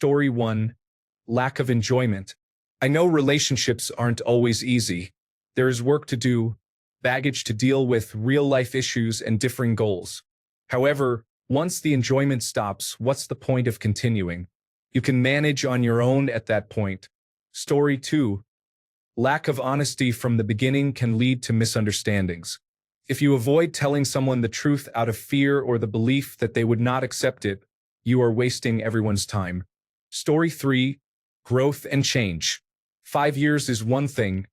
Story 1. Lack of enjoyment. I know relationships aren't always easy. There is work to do, baggage to deal with, real-life issues, and differing goals. However, once the enjoyment stops, what's the point of continuing? You can manage on your own at that point. Story 2. Lack of honesty from the beginning can lead to misunderstandings. If you avoid telling someone the truth out of fear or the belief that they would not accept it, you are wasting everyone's time. Story 3. Growth and change. 5 years is one thing.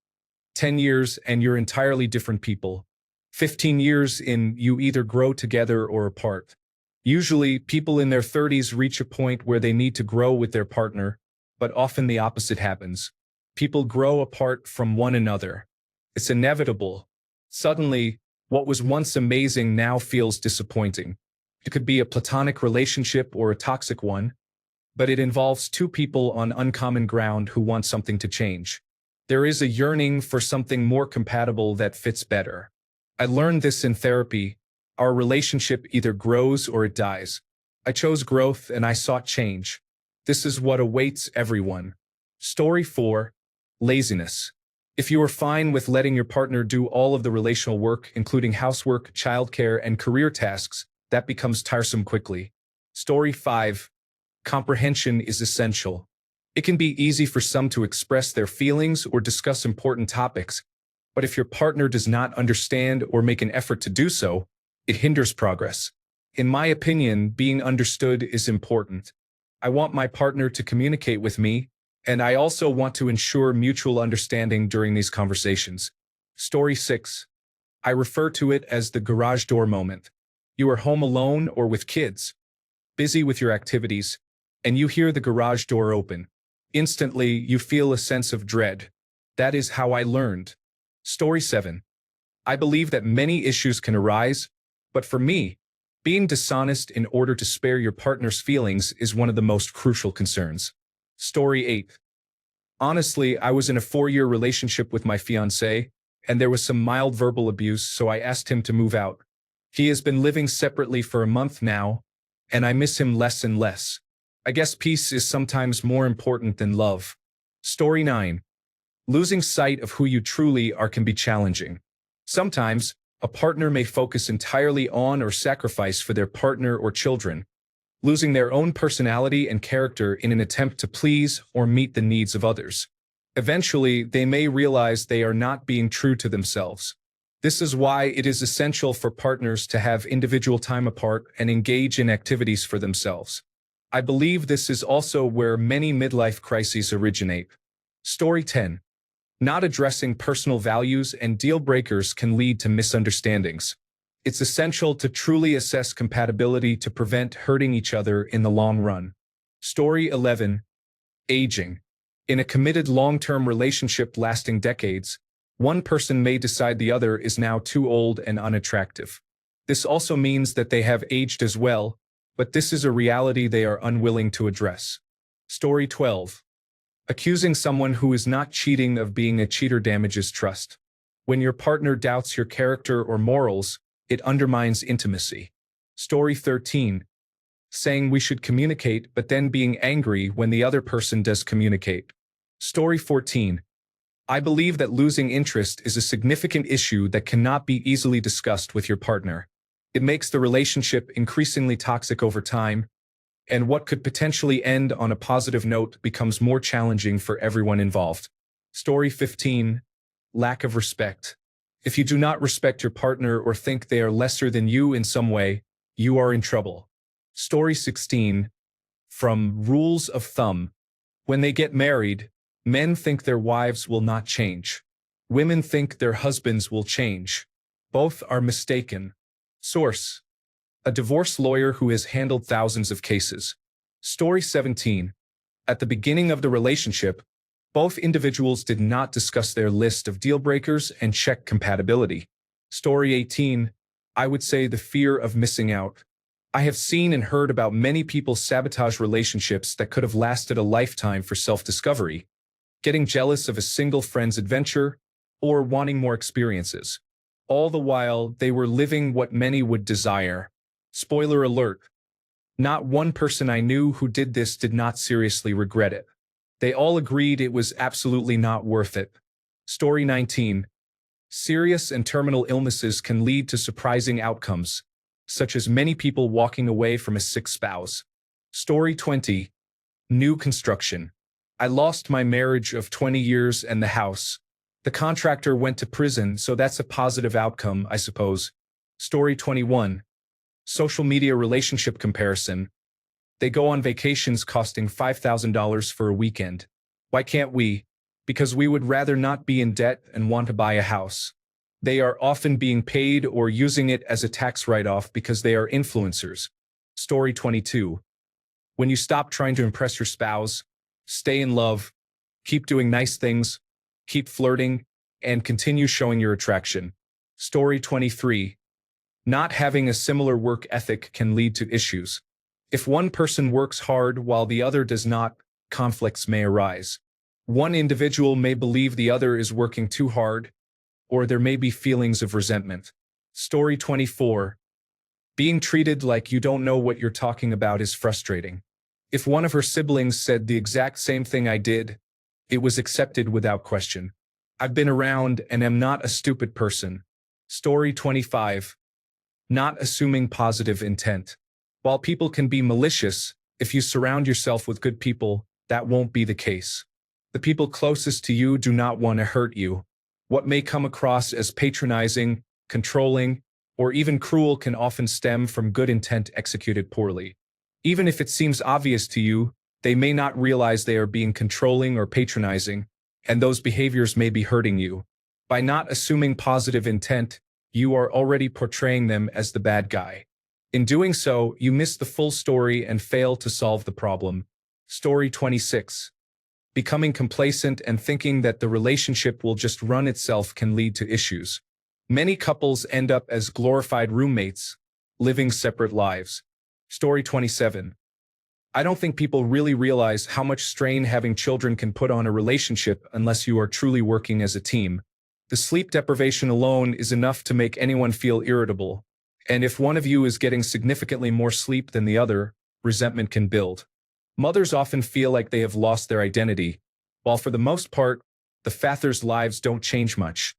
10 years and you're entirely different people. 15 years in, you either grow together or apart. Usually, people in their 30s reach a point where they need to grow with their partner, but often the opposite happens. People grow apart from one another. It's inevitable. Suddenly, what was once amazing now feels disappointing. It could be a platonic relationship or a toxic one, but it involves two people on uncommon ground who want something to change. There is a yearning for something more compatible that fits better. I learned this in therapy. Our relationship either grows or it dies. I chose growth and I sought change. This is what awaits everyone. Story 4. Laziness. If you are fine with letting your partner do all of the relational work, including housework, childcare, and career tasks, that becomes tiresome quickly. Story 5. Comprehension is essential. It can be easy for some to express their feelings or discuss important topics, but if your partner does not understand or make an effort to do so, it hinders progress. In my opinion, being understood is important. I want my partner to communicate with me, and I also want to ensure mutual understanding during these conversations. Story 6. I refer to it as the garage door moment. You are home alone or with kids, busy with your activities, and you hear the garage door open. Instantly, you feel a sense of dread. That is how I learned. Story 7. I believe that many issues can arise, but for me, being dishonest in order to spare your partner's feelings is one of the most crucial concerns. Story 8. Honestly, I was in a 4-year relationship with my fiancé, and there was some mild verbal abuse, so I asked him to move out. He has been living separately for a month now, and I miss him less and less. I guess peace is sometimes more important than love. Story 9. Losing sight of who you truly are can be challenging. Sometimes, a partner may focus entirely on or sacrifice for their partner or children, losing their own personality and character in an attempt to please or meet the needs of others. Eventually, they may realize they are not being true to themselves. This is why it is essential for partners to have individual time apart and engage in activities for themselves. I believe this is also where many midlife crises originate. Story 10. Not addressing personal values and deal breakers can lead to misunderstandings. It's essential to truly assess compatibility to prevent hurting each other in the long run. Story 11. Aging. In a committed long-term relationship lasting decades, one person may decide the other is now too old and unattractive. This also means that they have aged as well, but this is a reality they are unwilling to address. Story 12. Accusing someone who is not cheating of being a cheater damages trust. When your partner doubts your character or morals, it undermines intimacy. Story 13. Saying we should communicate but then being angry when the other person does communicate. Story 14. I believe that losing interest is a significant issue that cannot be easily discussed with your partner. It makes the relationship increasingly toxic over time, and what could potentially end on a positive note becomes more challenging for everyone involved. Story 15. Lack of respect. If you do not respect your partner or think they are lesser than you in some way, you are in trouble. Story 16. From rules of thumb. When they get married, men think their wives will not change. Women think their husbands will change. Both are mistaken. Source. A divorce lawyer who has handled thousands of cases. Story 17. At the beginning of the relationship, both individuals did not discuss their list of deal breakers and check compatibility. Story 18. I would say the fear of missing out. I have seen and heard about many people sabotage relationships that could have lasted a lifetime for self-discovery, getting jealous of a single friend's adventure, or wanting more experiences. All the while, they were living what many would desire. Spoiler alert. Not one person I knew who did this did not seriously regret it. They all agreed it was absolutely not worth it. Story 19. Serious and terminal illnesses can lead to surprising outcomes, such as many people walking away from a sick spouse. Story 20. New construction. I lost my marriage of 20 years and the house. The contractor went to prison, so that's a positive outcome, I suppose. Story 21. Social media relationship comparison. They go on vacations costing $5,000 for a weekend. Why can't we? Because we would rather not be in debt and want to buy a house. They are often being paid or using it as a tax write-off because they are influencers. Story 22. When you stop trying to impress your spouse, stay in love, keep doing nice things, keep flirting, and continue showing your attraction. Story 23. Not having a similar work ethic can lead to issues. If one person works hard while the other does not, conflicts may arise. One individual may believe the other is working too hard, or there may be feelings of resentment. Story 24. Being treated like you don't know what you're talking about is frustrating. If one of her siblings said the exact same thing I did, it was accepted without question. I've been around and am not a stupid person. Story 25. Not assuming positive intent. While people can be malicious, if you surround yourself with good people, that won't be the case. The people closest to you do not want to hurt you. What may come across as patronizing, controlling, or even cruel can often stem from good intent executed poorly. Even if it seems obvious to you, they may not realize they are being controlling or patronizing, and those behaviors may be hurting you. By not assuming positive intent, you are already portraying them as the bad guy. In doing so, you miss the full story and fail to solve the problem. Story 26. Becoming complacent and thinking that the relationship will just run itself can lead to issues. Many couples end up as glorified roommates, living separate lives. Story 27. I don't think people really realize how much strain having children can put on a relationship unless you are truly working as a team. The sleep deprivation alone is enough to make anyone feel irritable, and if one of you is getting significantly more sleep than the other, resentment can build. Mothers often feel like they have lost their identity, while for the most part, the fathers' lives don't change much.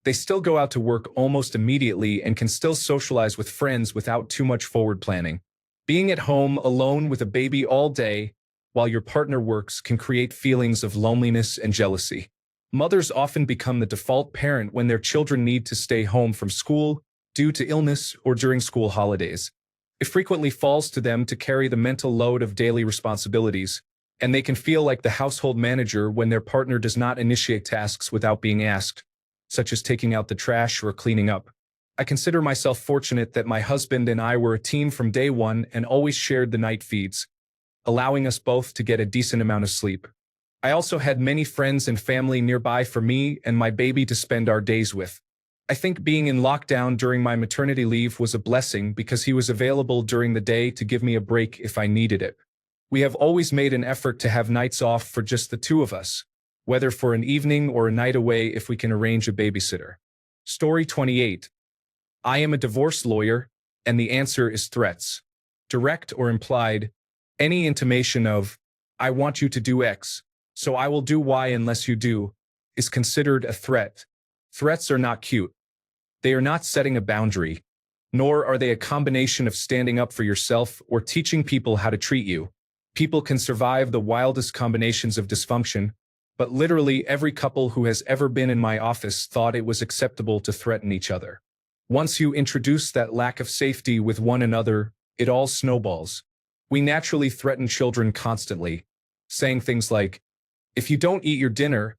They still go out to work almost immediately and can still socialize with friends without too much forward planning. Being at home alone with a baby all day while your partner works can create feelings of loneliness and jealousy. Mothers often become the default parent when their children need to stay home from school due to illness or during school holidays. It frequently falls to them to carry the mental load of daily responsibilities, and they can feel like the household manager when their partner does not initiate tasks without being asked, such as taking out the trash or cleaning up. I consider myself fortunate that my husband and I were a team from day one and always shared the night feeds, allowing us both to get a decent amount of sleep. I also had many friends and family nearby for me and my baby to spend our days with. I think being in lockdown during my maternity leave was a blessing because he was available during the day to give me a break if I needed it. We have always made an effort to have nights off for just the two of us, whether for an evening or a night away if we can arrange a babysitter. Story 28. I am a divorce lawyer, and the answer is threats. Direct or implied, any intimation of, I want you to do X, so I will do Y unless you do, is considered a threat. Threats are not cute. They are not setting a boundary, nor are they a combination of standing up for yourself or teaching people how to treat you. People can survive the wildest combinations of dysfunction, but literally every couple who has ever been in my office thought it was acceptable to threaten each other. Once you introduce that lack of safety with one another, it all snowballs. We naturally threaten children constantly, saying things like, if you don't eat your dinner,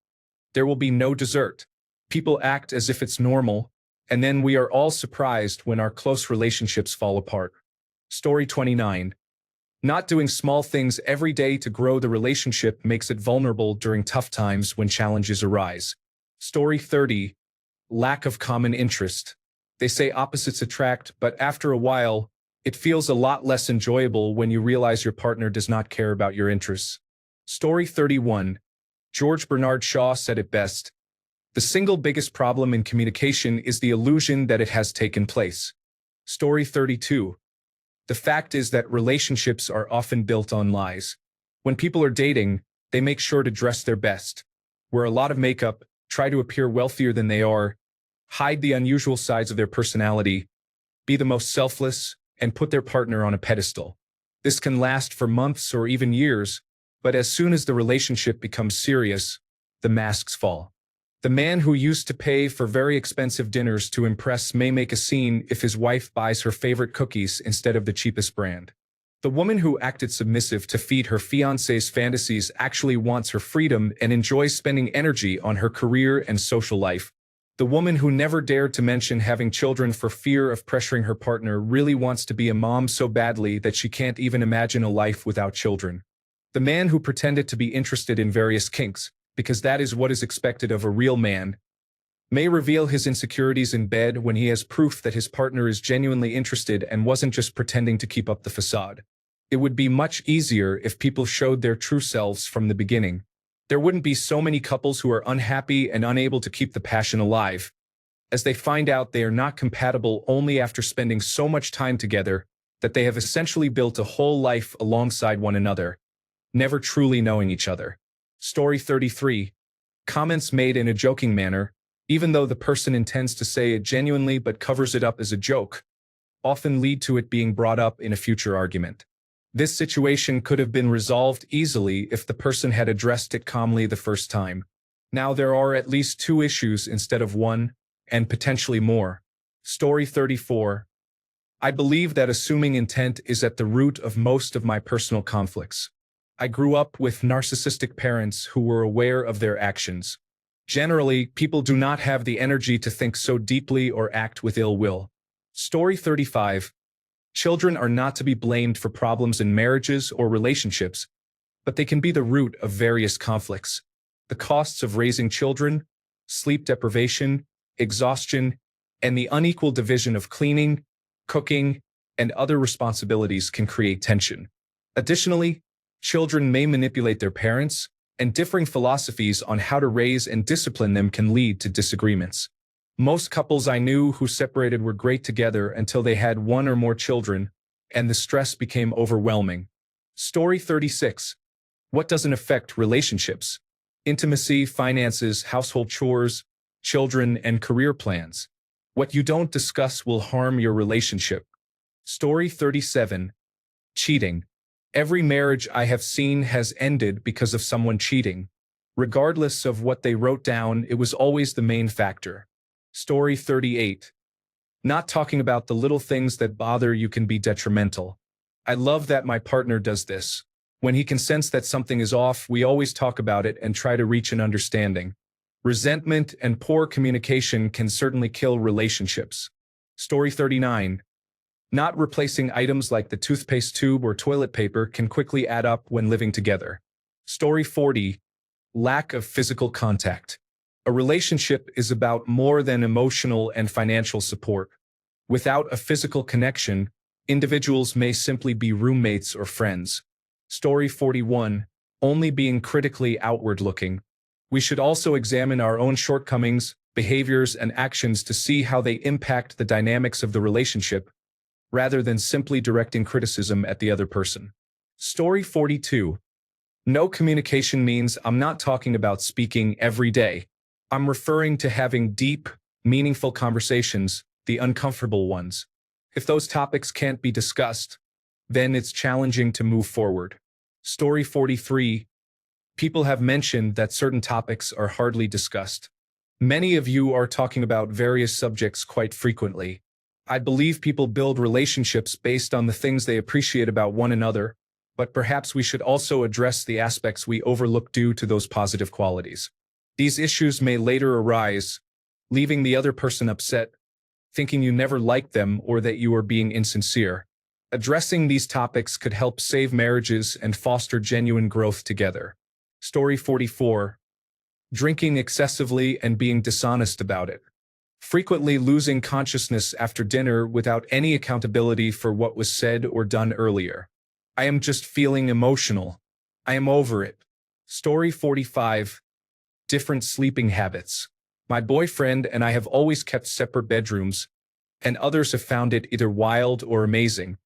there will be no dessert. People act as if it's normal, and then we are all surprised when our close relationships fall apart. Story 29. Not doing small things every day to grow the relationship makes it vulnerable during tough times when challenges arise. Story 30. Lack of common interest. They say opposites attract, but after a while, it feels a lot less enjoyable when you realize your partner does not care about your interests. Story 31. George Bernard Shaw said it best. The single biggest problem in communication is the illusion that it has taken place. Story 32. The fact is that relationships are often built on lies. When people are dating, they make sure to dress their best, wear a lot of makeup, try to appear wealthier than they are, hide the unusual sides of their personality, be the most selfless, and put their partner on a pedestal. This can last for months or even years, but as soon as the relationship becomes serious, the masks fall. The man who used to pay for very expensive dinners to impress may make a scene if his wife buys her favorite cookies instead of the cheapest brand. The woman who acted submissive to feed her fiancé's fantasies actually wants her freedom and enjoys spending energy on her career and social life. The woman who never dared to mention having children for fear of pressuring her partner really wants to be a mom so badly that she can't even imagine a life without children. The man who pretended to be interested in various kinks, because that is what is expected of a real man, may reveal his insecurities in bed when he has proof that his partner is genuinely interested and wasn't just pretending to keep up the facade. It would be much easier if people showed their true selves from the beginning. There wouldn't be so many couples who are unhappy and unable to keep the passion alive, as they find out they are not compatible only after spending so much time together that they have essentially built a whole life alongside one another, never truly knowing each other. Story 33. Comments made in a joking manner, even though the person intends to say it genuinely but covers it up as a joke, often lead to it being brought up in a future argument. This situation could have been resolved easily if the person had addressed it calmly the first time. Now there are at least two issues instead of one, and potentially more. Story 34. I believe that assuming intent is at the root of most of my personal conflicts. I grew up with narcissistic parents who were aware of their actions. Generally, people do not have the energy to think so deeply or act with ill will. Story 35. Children are not to be blamed for problems in marriages or relationships, but they can be the root of various conflicts. The costs of raising children, sleep deprivation, exhaustion, and the unequal division of cleaning, cooking, and other responsibilities can create tension. Additionally, children may manipulate their parents, and differing philosophies on how to raise and discipline them can lead to disagreements. Most couples I knew who separated were great together until they had one or more children, and the stress became overwhelming. Story 36. What doesn't affect relationships? Intimacy, finances, household chores, children, and career plans. What you don't discuss will harm your relationship. Story 37. Cheating. Every marriage I have seen has ended because of someone cheating. Regardless of what they wrote down, it was always the main factor. Story 38. Not talking about the little things that bother you can be detrimental. I love that my partner does this. When he can sense that something is off, we always talk about it and try to reach an understanding. Resentment and poor communication can certainly kill relationships. Story 39. Not replacing items like the toothpaste tube or toilet paper can quickly add up when living together. Story 40. Lack of physical contact. A relationship is about more than emotional and financial support. Without a physical connection, individuals may simply be roommates or friends. Story 41. Only being critically outward-looking. We should also examine our own shortcomings, behaviors, and actions to see how they impact the dynamics of the relationship, rather than simply directing criticism at the other person. Story 42. No communication means I'm not talking about speaking every day. I'm referring to having deep, meaningful conversations, the uncomfortable ones. If those topics can't be discussed, then it's challenging to move forward. Story 43. People have mentioned that certain topics are hardly discussed. Many of you are talking about various subjects quite frequently. I believe people build relationships based on the things they appreciate about one another, but perhaps we should also address the aspects we overlook due to those positive qualities. These issues may later arise, leaving the other person upset, thinking you never liked them or that you are being insincere. Addressing these topics could help save marriages and foster genuine growth together. Story 44. Drinking excessively and being dishonest about it. Frequently losing consciousness after dinner without any accountability for what was said or done earlier. I am just feeling emotional. I am over it. Story 45. Different sleeping habits. My boyfriend and I have always kept separate bedrooms, and others have found it either wild or amazing.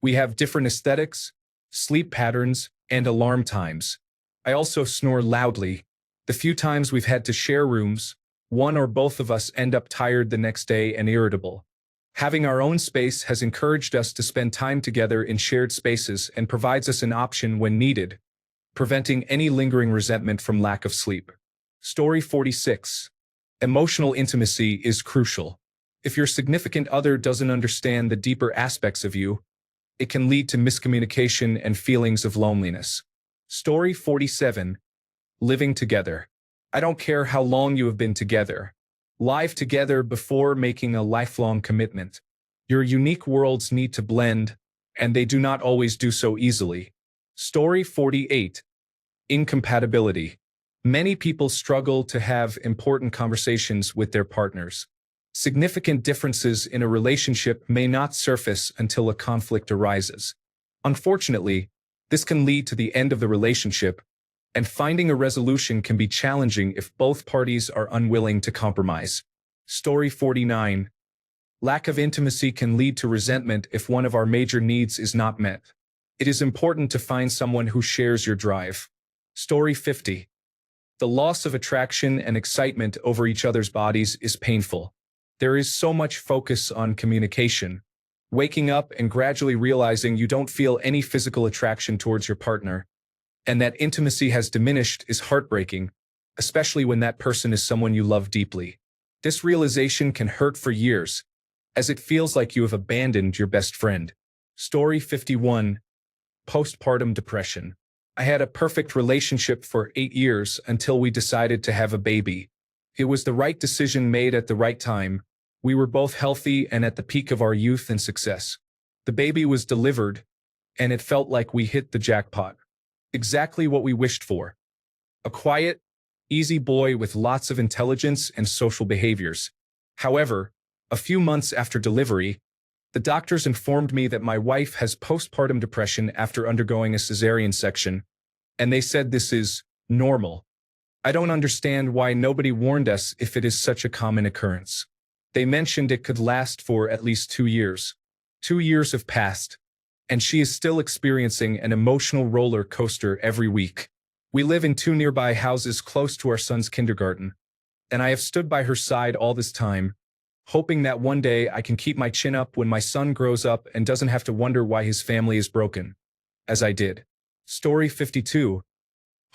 We have different aesthetics, sleep patterns, and alarm times. I also snore loudly. The few times we've had to share rooms, one or both of us end up tired the next day and irritable. Having our own space has encouraged us to spend time together in shared spaces and provides us an option when needed, preventing any lingering resentment from lack of sleep. Story 46. Emotional intimacy is crucial. If your significant other doesn't understand the deeper aspects of you, it can lead to miscommunication and feelings of loneliness. Story 47. Living together. I don't care how long you have been together. Live together before making a lifelong commitment. Your unique worlds need to blend, and they do not always do so easily. Story 48. Incompatibility. Many people struggle to have important conversations with their partners. Significant differences in a relationship may not surface until a conflict arises. Unfortunately, this can lead to the end of the relationship, and finding a resolution can be challenging if both parties are unwilling to compromise. Story 49. Lack of intimacy can lead to resentment if one of our major needs is not met. It is important to find someone who shares your drive. Story 50. The loss of attraction and excitement over each other's bodies is painful. There is so much focus on communication. Waking up and gradually realizing you don't feel any physical attraction towards your partner, and that intimacy has diminished is heartbreaking, especially when that person is someone you love deeply. This realization can hurt for years, as it feels like you have abandoned your best friend. Story 51. Postpartum depression. I had a perfect relationship for 8 years until we decided to have a baby. It was the right decision made at the right time. We were both healthy and at the peak of our youth and success. The baby was delivered, and it felt like we hit the jackpot. Exactly what we wished for. A quiet, easy boy with lots of intelligence and social behaviors. However, a few months after delivery, the doctors informed me that my wife has postpartum depression after undergoing a cesarean section, and they said this is normal. I don't understand why nobody warned us if it is such a common occurrence. They mentioned it could last for at least 2 years. 2 years have passed, and she is still experiencing an emotional roller coaster every week. We live in 2 nearby houses close to our son's kindergarten, and I have stood by her side all this time, hoping that one day I can keep my chin up when my son grows up and doesn't have to wonder why his family is broken, as I did. Story 52.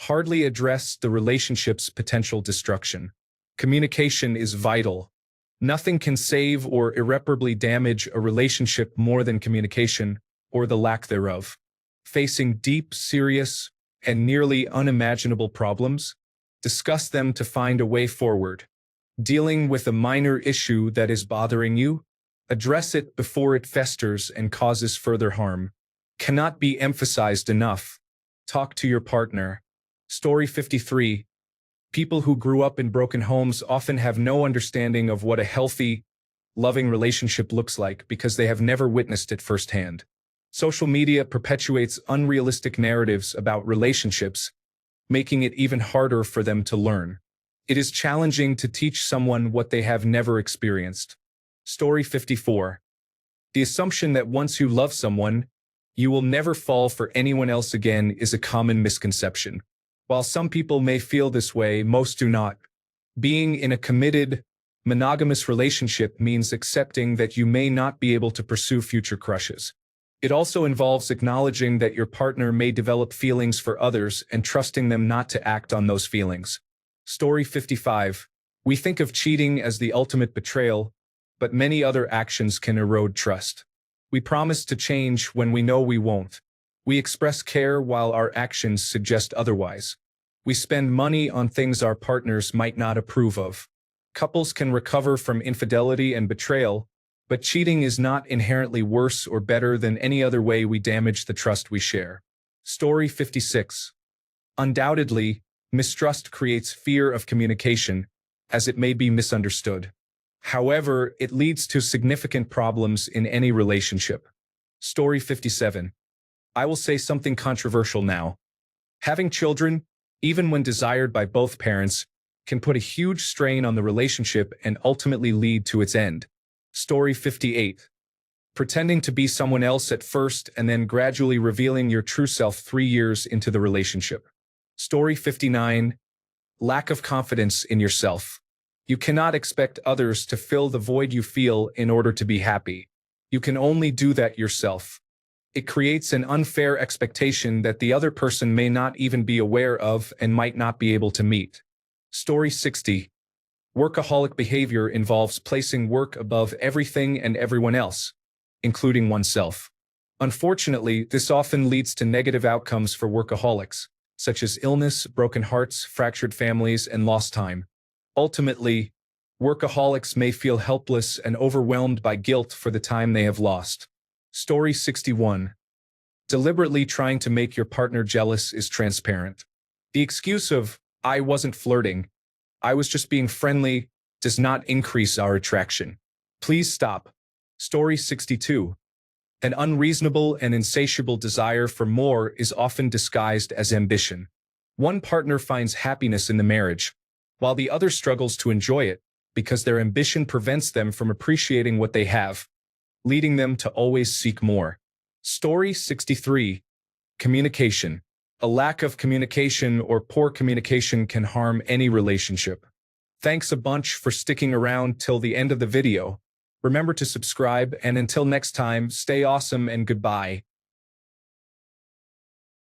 Hardly address the relationship's potential destruction. Communication is vital. Nothing can save or irreparably damage a relationship more than communication, or the lack thereof. Facing deep, serious, and nearly unimaginable problems, discuss them to find a way forward. Dealing with a minor issue that is bothering you, address it before it festers and causes further harm. Cannot be emphasized enough. Talk to your partner. Story 53. People who grew up in broken homes often have no understanding of what a healthy, loving relationship looks like because they have never witnessed it firsthand. Social media perpetuates unrealistic narratives about relationships, making it even harder for them to learn. It is challenging to teach someone what they have never experienced. Story 54. The assumption that once you love someone, you will never fall for anyone else again is a common misconception. While some people may feel this way, most do not. Being in a committed, monogamous relationship means accepting that you may not be able to pursue future crushes. It also involves acknowledging that your partner may develop feelings for others and trusting them not to act on those feelings. Story 55. We think of cheating as the ultimate betrayal, but many other actions can erode trust. We promise to change when we know we won't. We express care while our actions suggest otherwise. We spend money on things our partners might not approve of. Couples can recover from infidelity and betrayal, but cheating is not inherently worse or better than any other way we damage the trust we share. Story 56. Undoubtedly, mistrust creates fear of communication, as it may be misunderstood. However, it leads to significant problems in any relationship. Story 57. I will say something controversial now. Having children, even when desired by both parents, can put a huge strain on the relationship and ultimately lead to its end. Story 58. Pretending to be someone else at first and then gradually revealing your true self 3 years into the relationship. Story 59. Lack of confidence in yourself. You cannot expect others to fill the void you feel in order to be happy. You can only do that yourself. It creates an unfair expectation that the other person may not even be aware of and might not be able to meet. Story 60. Workaholic behavior involves placing work above everything and everyone else, including oneself. Unfortunately, this often leads to negative outcomes for workaholics, such as illness, broken hearts, fractured families, and lost time. Ultimately, workaholics may feel helpless and overwhelmed by guilt for the time they have lost. Story 61. Deliberately trying to make your partner jealous is transparent. The excuse of, "I wasn't flirting, I was just being friendly," does not increase our attraction. Please stop. Story 62. An unreasonable and insatiable desire for more is often disguised as ambition. One partner finds happiness in the marriage, while the other struggles to enjoy it because their ambition prevents them from appreciating what they have, leading them to always seek more. Story 63. Communication. A lack of communication or poor communication can harm any relationship. Thanks a bunch for sticking around till the end of the video. Remember to subscribe, and until next time, stay awesome and goodbye.